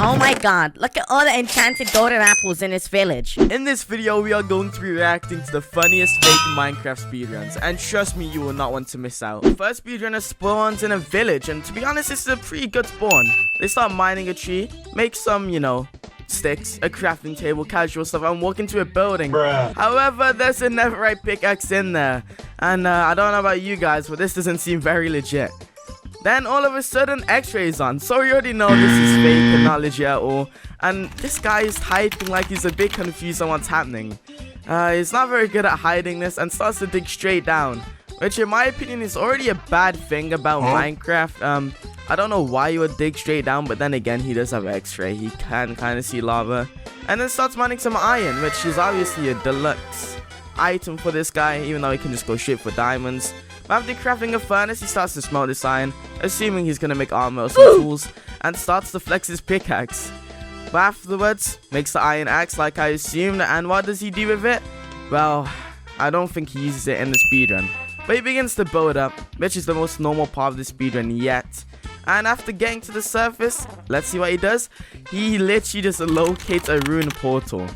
Oh my god, look at all the enchanted golden apples in this village. In this video, we are going to be reacting to the funniest fake Minecraft speedruns, and trust me, you will not want to miss out. The first speedrunner spawns in a village, and to be honest, it's a pretty good spawn. They start mining a tree, make some, sticks, a crafting table, casual stuff, and walk into a building. Bruh. However, there's a netherite pickaxe in there, and I don't know about you guys, but this doesn't seem very legit. Then all of a sudden, X-rays on, so you already know this is fake and not legit at all. And this guy is typing like he's a bit confused on what's happening. He's not very good at hiding this and starts to dig straight down, which in my opinion is already a bad thing about Minecraft. I don't know why you would dig straight down, but then again, he does have X-ray. He can kind of see lava. And then starts mining some iron, which is obviously a deluxe item for this guy, even though he can just go straight for diamonds. But after crafting a furnace, he starts to smelt this iron, assuming he's going to make armor or some tools, and starts to flex his pickaxe. But afterwards, makes the iron axe like I assumed, and what does he do with it? Well, I don't think he uses it in the speedrun. But he begins to build up, which is the most normal part of the speedrun yet. And after getting to the surface, let's see what he does. He literally just locates a ruined portal.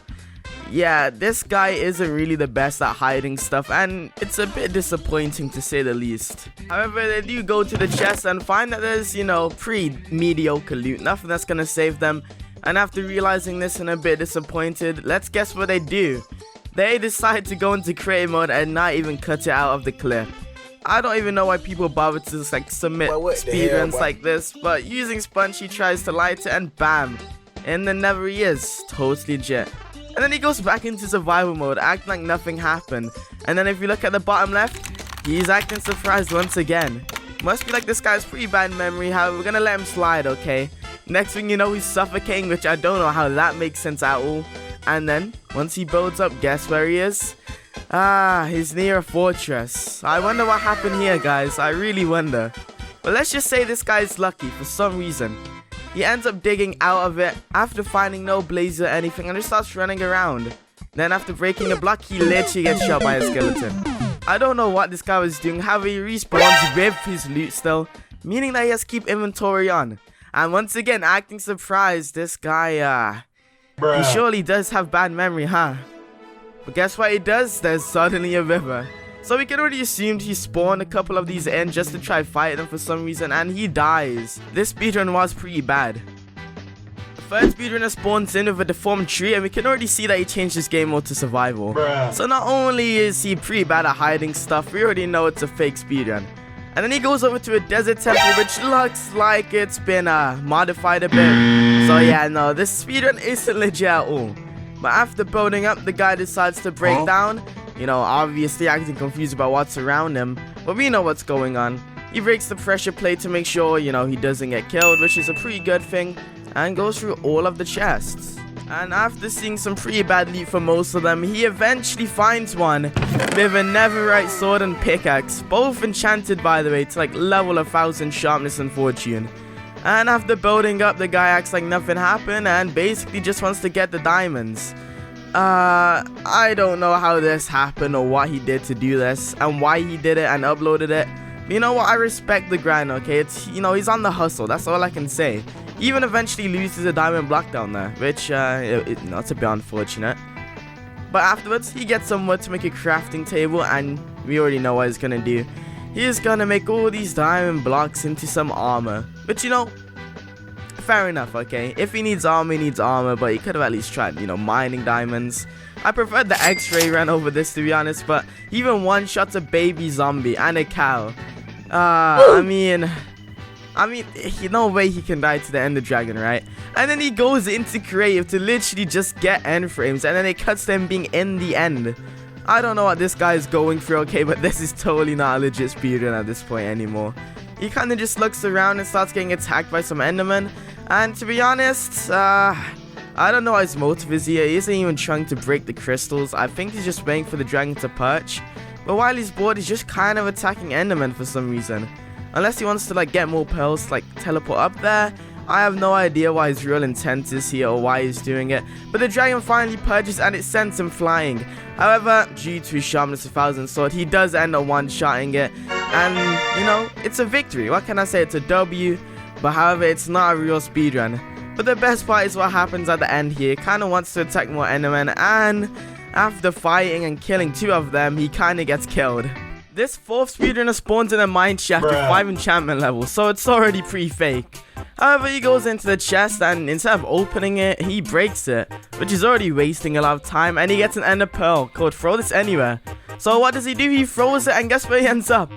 Yeah, this guy isn't really the best at hiding stuff, and it's a bit disappointing to say the least. However, they do go to the chest and find that there's, pretty mediocre loot, nothing that's gonna save them. And after realizing this and a bit disappointed, let's guess what they do. They decide to go into creative mode and not even cut it out of the clip. I don't even know why people bother to just, submit speedruns like this, but using Sponge, he tries to light it and bam, in the nether he is, totally legit. And then he goes back into survival mode, acting like nothing happened. And then if you look at the bottom left, he's acting surprised once again. Must be like this guy's pretty bad memory, however, we're gonna let him slide, okay? Next thing you know, he's suffocating, which I don't know how that makes sense at all. And then, once he builds up, guess where he is? He's near a fortress. I wonder what happened here, guys. I really wonder. But let's just say this guy's lucky for some reason. He ends up digging out of it after finding no blaze or anything and just starts running around. Then after breaking a block, he literally gets shot by a skeleton. I don't know what this guy was doing, however he respawns with his loot still, meaning that he has to keep inventory on. And once again, acting surprised, this guy, he surely does have bad memory, huh? But guess what he does? There's suddenly a river. So we can already assume he spawned a couple of these in just to try fight them for some reason, and he dies. This speedrun was pretty bad. The first speedrunner spawns in with a deformed tree, and we can already see that he changed his game mode to survival. So not only is he pretty bad at hiding stuff, we already know it's a fake speedrun. And then he goes over to a desert temple, which looks like it's been modified a bit. So yeah, no, this speedrun isn't legit at all. But after building up, the guy decides to break down. Obviously acting confused about what's around him, but we know what's going on. He breaks the pressure plate to make sure, he doesn't get killed, which is a pretty good thing, and goes through all of the chests. And after seeing some pretty bad loot for most of them, he eventually finds one with a netherite sword and pickaxe, both enchanted by the way, to level 1000 sharpness and fortune. And after building up, the guy acts like nothing happened and basically just wants to get the diamonds. I don't know how this happened or what he did to do this and why he did it and uploaded it. But you know what? I respect the grind, okay? It's, he's on the hustle. That's all I can say. He even eventually loses a diamond block down there, which, it's a bit unfortunate. But afterwards, he gets some wood to make a crafting table, and we already know what he's gonna do. He's gonna make all these diamond blocks into some armor. But fair enough, okay? If he needs armor, but he could have at least tried, mining diamonds. I preferred the X-ray run over this, to be honest, but he even one-shots a baby zombie and a cow. I mean, no way he can die to the Ender Dragon, right? And then he goes into creative to literally just get end frames, and then it cuts to him being in the end. I don't know what this guy is going through, okay, but this is totally not a legit speedrun at this point anymore. He kind of just looks around and starts getting attacked by some Endermen. And to be honest, I don't know what his motive is here. He isn't even trying to break the crystals. I think he's just waiting for the dragon to perch. But while he's bored, he's just kind of attacking Endermen for some reason. Unless he wants to get more pearls to teleport up there. I have no idea what his real intent is here or why he's doing it. But the dragon finally perches and it sends him flying. However, due to his sharpness 1000 sword, he does end up one-shotting it. And, it's a victory. What can I say? It's a W. But however, it's not a real speedrun. But the best part is what happens at the end here. He kind of wants to attack more Endermen, and after fighting and killing 2 of them, he kind of gets killed. This 4th speedrunner spawns in a mine shaft with 5 enchantment levels, so it's already pretty fake. However, he goes into the chest, and instead of opening it, he breaks it, which is already wasting a lot of time, and he gets an ender pearl called throw this anywhere. So what does he do? He throws it, and guess where he ends up?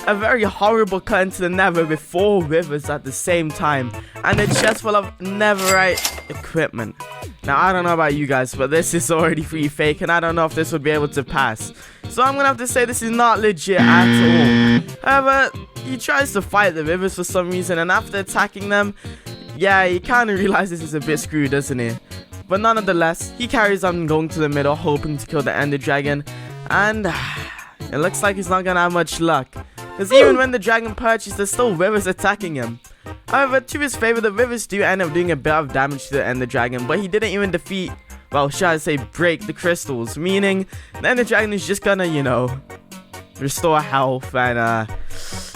A very horrible cut into the nether with 4 withers at the same time, and a chest full of netherite equipment. Now, I don't know about you guys, but this is already pretty fake, and I don't know if this would be able to pass. So I'm gonna have to say this is not legit at all. However, he tries to fight the withers for some reason, and after attacking them, yeah, he kind of realizes he's a bit screwed, doesn't he? But nonetheless, he carries on going to the middle, hoping to kill the ender dragon, and it looks like he's not gonna have much luck. Because even when the dragon perches, there's still withers attacking him. However, to his favor, the withers do end up doing a bit of damage to the ender dragon, but he didn't even defeat, well, should I say break the crystals, meaning the ender dragon is just gonna, you know, restore health. And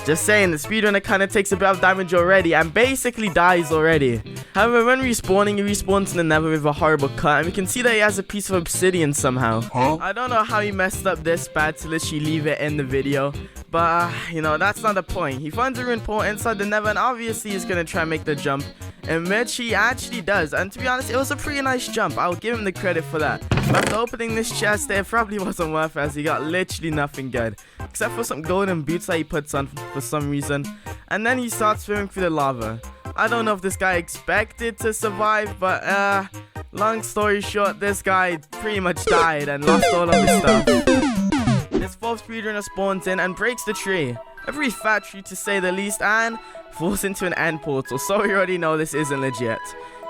just saying, the speedrunner kind of takes a bit of damage already and basically dies already. However, when respawning, he respawns in the nether with a horrible cut, and we can see that he has a piece of obsidian somehow. I don't know how he messed up this bad to literally leave it in the video, but you know, that's not the point. He finds a ruined portal inside the nether, and obviously he's gonna try and make the jump, in which he actually does. And to be honest, it was a pretty nice jump. I'll give him the credit for that. But after opening this chest, it probably wasn't worth it, as he got literally nothing good, except for some golden boots that he puts on for some reason. And then he starts swimming through the lava. I don't know if this guy expected to survive, but long story short, this guy pretty much died and lost all of his stuff. This 4th speedrunner spawns in and breaks the tree. A pretty fat tree to say the least, and falls into an end portal, so we already know this isn't legit.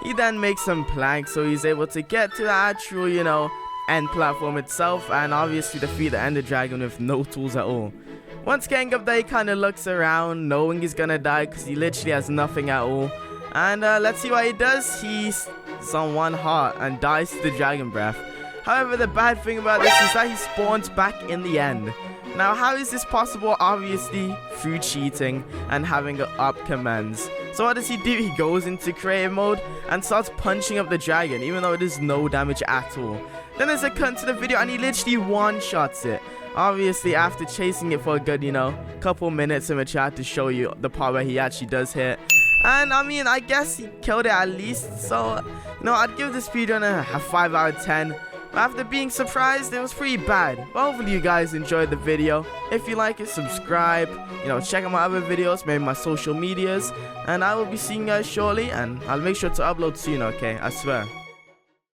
He then makes some planks so he's able to get to the actual, you know, end platform itself, and obviously defeat the ender dragon with no tools at all. Once getting up there, he kind of looks around, knowing he's gonna die because he literally has nothing at all. And let's see what he does. He's on 1 heart and dies to the dragon breath. However, the bad thing about this is that he spawns back in the end. Now, how is this possible? Obviously, through cheating and having up commands. So what does he do? He goes into creative mode and starts punching up the dragon, even though it does no damage at all. Then there's a cut into the video, and he literally one-shots it. Obviously, after chasing it for a good, you know, couple minutes, in which I had to show you the part where he actually does hit. And I mean, I guess he killed it at least. So, you know, I'd give the speedrunner a 5 out of 10. But after being surprised, it was pretty bad. But hopefully you guys enjoyed the video. If you like it, subscribe. You know, check out my other videos, maybe my social medias. And I will be seeing you guys shortly. And I'll make sure to upload soon, okay? I swear.